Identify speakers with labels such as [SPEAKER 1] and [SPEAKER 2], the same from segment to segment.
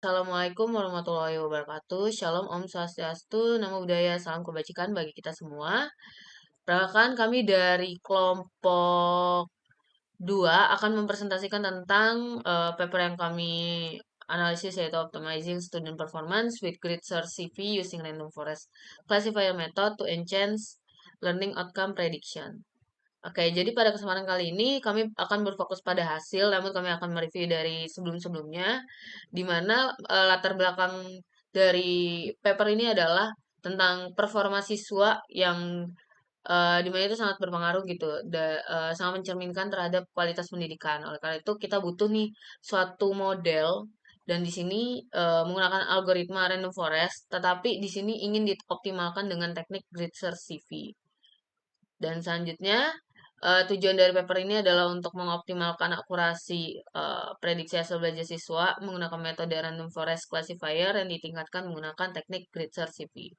[SPEAKER 1] Assalamualaikum warahmatullahi wabarakatuh. Shalom, Om Swastiastu, Namo Buddhaya, salam kebajikan bagi kita semua. Perkenalkan kami dari kelompok 2 akan mempresentasikan tentang paper yang kami analisis yaitu Optimizing Student Performance with Grid Search CV using Random Forest Classifier Method to Enhance Learning Outcome Prediction. Oke, jadi pada kesempatan kali ini kami akan berfokus pada hasil, namun kami akan mereview dari sebelum-sebelumnya, di mana latar belakang dari paper ini adalah tentang performa siswa yang di mana itu sangat berpengaruh gitu, sangat mencerminkan terhadap kualitas pendidikan. Oleh karena itu kita butuh nih suatu model dan di sini menggunakan algoritma random forest, tetapi di sini ingin dioptimalkan dengan teknik grid search CV. Dan selanjutnya, tujuan dari paper ini adalah untuk mengoptimalkan akurasi prediksi hasil belajar siswa menggunakan metode random forest classifier yang ditingkatkan menggunakan teknik grid search CV.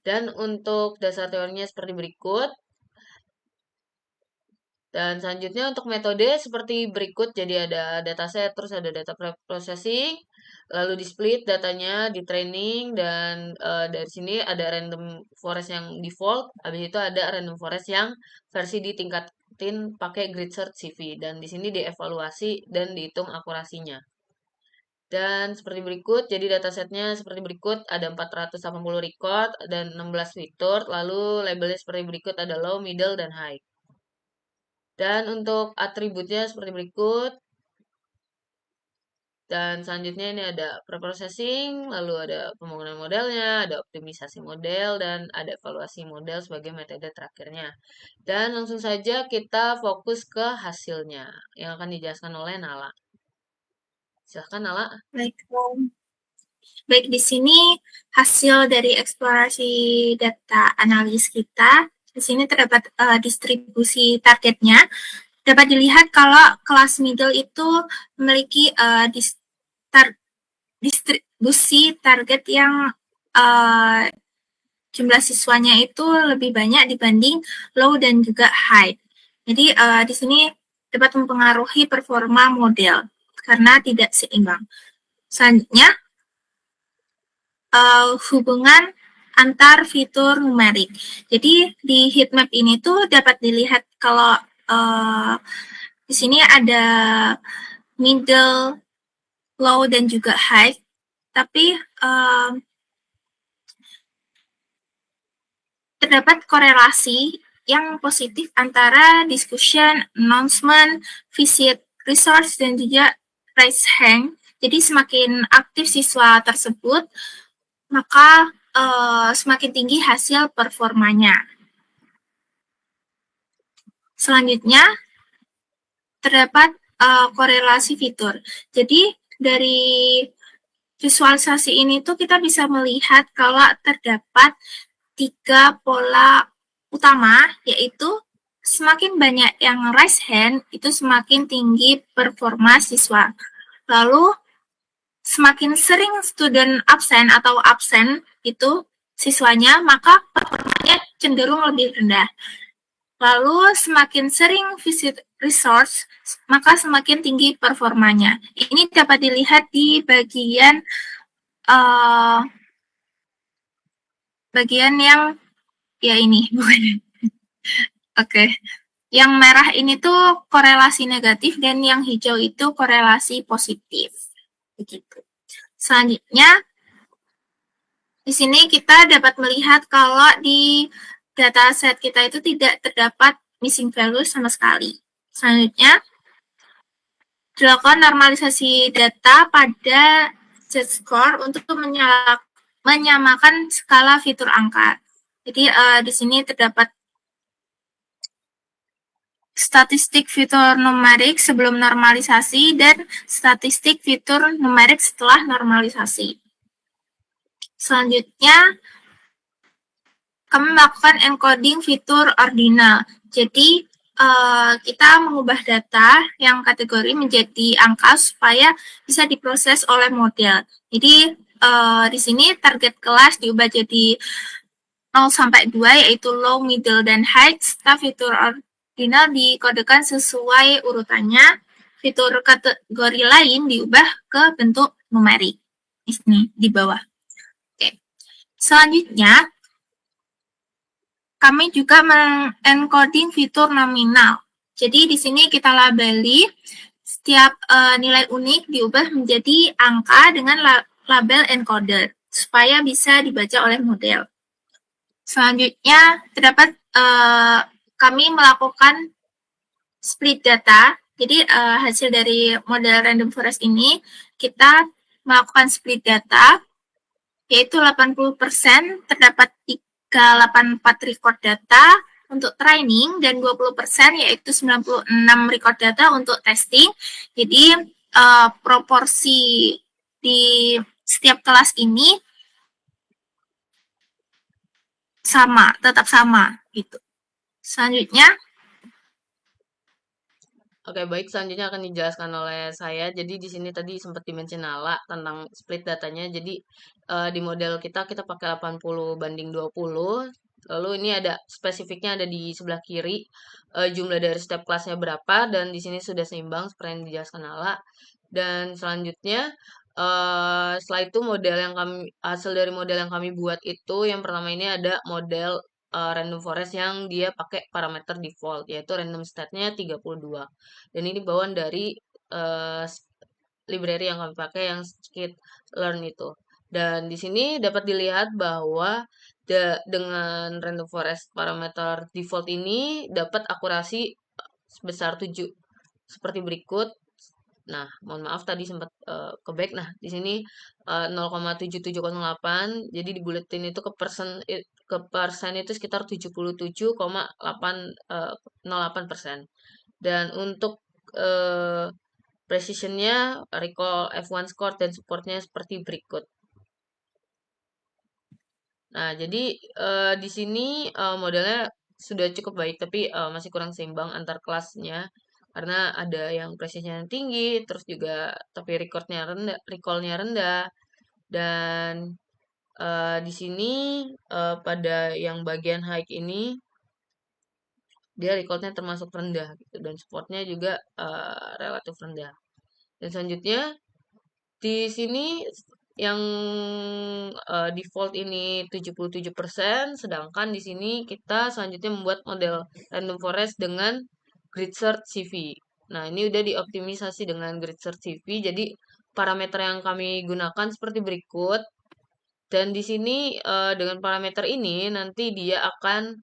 [SPEAKER 1] Dan untuk dasar teorinya seperti berikut. Dan selanjutnya untuk metode seperti berikut, jadi ada dataset, terus ada data processing, lalu di split datanya, di training, dan dari sini ada random forest yang default, habis itu ada random forest yang versi ditingkatin pakai grid search CV, dan di sini dievaluasi dan dihitung akurasinya. Dan seperti berikut, jadi datasetnya seperti berikut, ada 480 record dan 16 fitur, lalu labelnya seperti berikut, ada low, middle, dan high. Dan untuk atributnya seperti berikut. Dan selanjutnya ini ada preprocessing, lalu ada pembangunan modelnya, ada optimisasi model, dan ada evaluasi model sebagai metode terakhirnya. Dan langsung saja kita fokus ke hasilnya yang akan dijelaskan oleh Nala. Silahkan Nala.
[SPEAKER 2] Baik, baik di sini hasil dari eksplorasi data analis kita. Di sini terdapat distribusi targetnya. Dapat dilihat kalau kelas middle itu memiliki distribusi target yang jumlah siswanya itu lebih banyak dibanding low dan juga high. Jadi di sini dapat mempengaruhi performa model karena tidak seimbang. Selanjutnya, hubungan antar fitur numerik. Jadi di heatmap ini tuh dapat dilihat kalau di sini ada middle, low, dan juga high. Tapi terdapat korelasi yang positif antara discussion, announcement, visit, resource, dan juga raise hand. Jadi semakin aktif siswa tersebut, maka semakin tinggi hasil performanya. Selanjutnya, terdapat korelasi fitur. Jadi, dari visualisasi ini tuh kita bisa melihat kalau terdapat 3 pola utama, yaitu semakin banyak yang raise hand, itu semakin tinggi performa siswa. Lalu, semakin sering student absen atau absen itu siswanya, maka performanya cenderung lebih rendah. Lalu semakin sering visit resource, maka semakin tinggi performanya. Ini dapat dilihat di bagian yang ya ini, bukan. Oke. Yang merah ini tuh korelasi negatif dan yang hijau itu korelasi positif. Begitu. Selanjutnya, di sini kita dapat melihat kalau di dataset kita itu tidak terdapat missing value sama sekali. Selanjutnya, dilakukan normalisasi data pada z-score untuk menyamakan skala fitur angka. Jadi di sini terdapat statistik fitur numerik sebelum normalisasi dan statistik fitur numerik setelah normalisasi. Selanjutnya, kami melakukan encoding fitur ordinal. Jadi, kita mengubah data yang kategori menjadi angka supaya bisa diproses oleh model. Jadi, di sini target kelas diubah jadi 0 sampai 2, yaitu low, middle, dan high. Setelah fitur ordinal dikodekan sesuai urutannya. Fitur kategori lain diubah ke bentuk numerik. Ini di bawah. Oke. Selanjutnya, kami juga mengencoding fitur nominal. Jadi di sini kita labeli setiap nilai unik diubah menjadi angka dengan label encoder supaya bisa dibaca oleh model. Selanjutnya terdapat kami melakukan split data. Jadi hasil dari model random forest ini kita melakukan split data, yaitu 80% terdapat 384 record data untuk training dan 20% yaitu 96 record data untuk testing. Jadi proporsi di setiap kelas ini sama, tetap sama gitu. Selanjutnya,
[SPEAKER 1] Oke, baik. Selanjutnya akan dijelaskan oleh saya. Jadi di sini tadi sempat dimention Nala tentang split datanya. Jadi di model kita pakai 80/20. Lalu ini ada spesifiknya ada di sebelah kiri. Jumlah dari setiap kelasnya berapa dan di sini sudah seimbang seperti yang dijelaskan Nala. Dan selanjutnya setelah itu model yang kami hasil dari model yang kami buat itu yang pertama ini ada model random forest yang dia pakai parameter default yaitu random state-nya 32. Dan ini bawaan dari eh, library yang kami pakai yang skitlearn itu. Dan di sini dapat dilihat bahwa dengan random forest parameter default ini dapat akurasi sebesar 7 seperti berikut. Nah, mohon maaf tadi sempat ke back. Nah, di sini 0,7708. Jadi di buletin itu ke persen itu sekitar 77,808%. Dan untuk eh, precisionnya, recall F1 score dan supportnya seperti berikut. Nah, jadi di sini modelnya sudah cukup baik, tapi masih kurang seimbang antar kelasnya karena ada yang precision yang tinggi, terus juga tapi recallnya rendah, dan di sini pada yang bagian high ini dia recallnya termasuk rendah gitu dan supportnya juga relatif rendah. Dan selanjutnya di sini yang default ini 77%, sedangkan di sini kita selanjutnya membuat model random forest dengan grid search CV. Nah, ini udah dioptimisasi dengan grid search CV, jadi parameter yang kami gunakan seperti berikut. Dan di sini dengan parameter ini nanti dia akan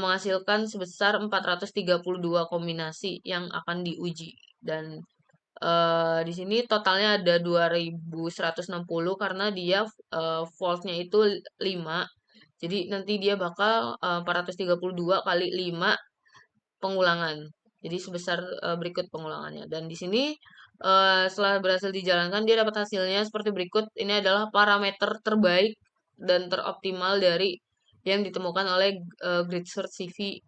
[SPEAKER 1] menghasilkan sebesar 432 kombinasi yang akan diuji. Dan di sini totalnya ada 2160 karena dia voltnya itu 5. Jadi nanti dia bakal 432 kali 5 pengulangan. Jadi sebesar berikut pengulangannya. Dan di sini setelah berhasil dijalankan dia dapat hasilnya seperti berikut. Ini adalah parameter terbaik dan teroptimal dari yang ditemukan oleh grid search CV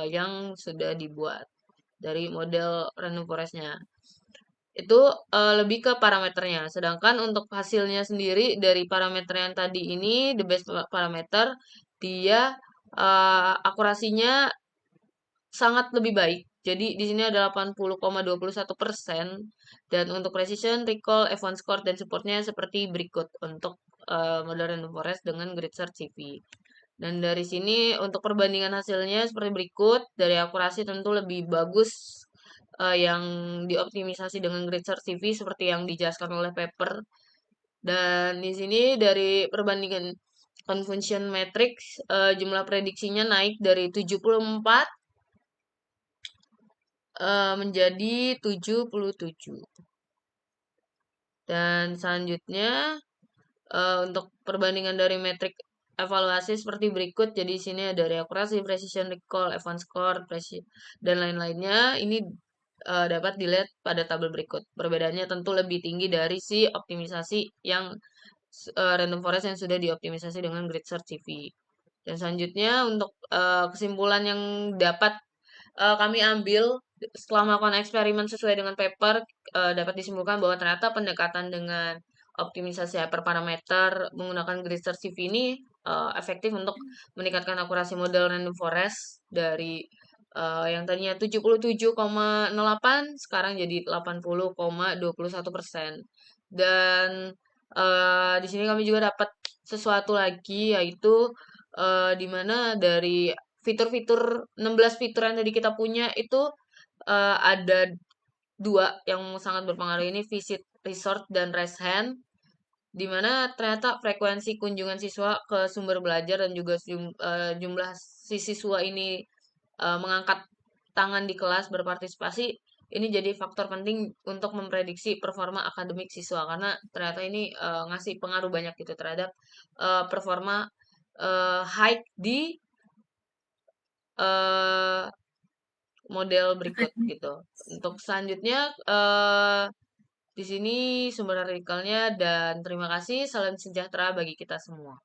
[SPEAKER 1] yang sudah dibuat dari model random forest-nya itu lebih ke parameternya. Sedangkan untuk hasilnya sendiri dari parameter yang tadi ini, the best parameter, dia akurasinya sangat lebih baik. Jadi di sini ada 80,21% dan untuk precision, recall, F1 score dan supportnya seperti berikut untuk model random forest dengan grid search CV. Dan dari sini untuk perbandingan hasilnya seperti berikut. Dari akurasi tentu lebih bagus yang dioptimisasi dengan grid search CV seperti yang dijelaskan oleh paper. Dan di sini dari perbandingan confusion matrix jumlah prediksinya naik dari 74 menjadi 77. Dan selanjutnya untuk perbandingan dari metrik evaluasi seperti berikut. Jadi di sini ada akurasi, precision, recall, advance score, dan lain-lainnya. Ini dapat dilihat pada tabel berikut. Perbedaannya tentu lebih tinggi dari si optimisasi yang random forest yang sudah dioptimisasi dengan grid search CV. Dan selanjutnya untuk kesimpulan yang dapat kami ambil setelah melakukan eksperimen sesuai dengan paper dapat disimpulkan bahwa ternyata pendekatan dengan optimisasi hyperparameter menggunakan grid search CV ini efektif untuk meningkatkan akurasi model random forest dari yang tadinya 77,08 sekarang jadi 80,21%. Dan Di sini kami juga dapat sesuatu lagi, yaitu di mana dari fitur-fitur 16 fitur yang tadi kita punya itu ada dua yang sangat berpengaruh ini visit resort dan rest hand, di mana ternyata frekuensi kunjungan siswa ke sumber belajar dan juga jumlah si siswa ini mengangkat tangan di kelas berpartisipasi ini jadi faktor penting untuk memprediksi performa akademik siswa karena ternyata ini ngasih pengaruh banyak gitu terhadap performa high di eh, model berikut gitu. Untuk selanjutnya di sini sumber artikelnya dan terima kasih. Salam sejahtera bagi kita semua.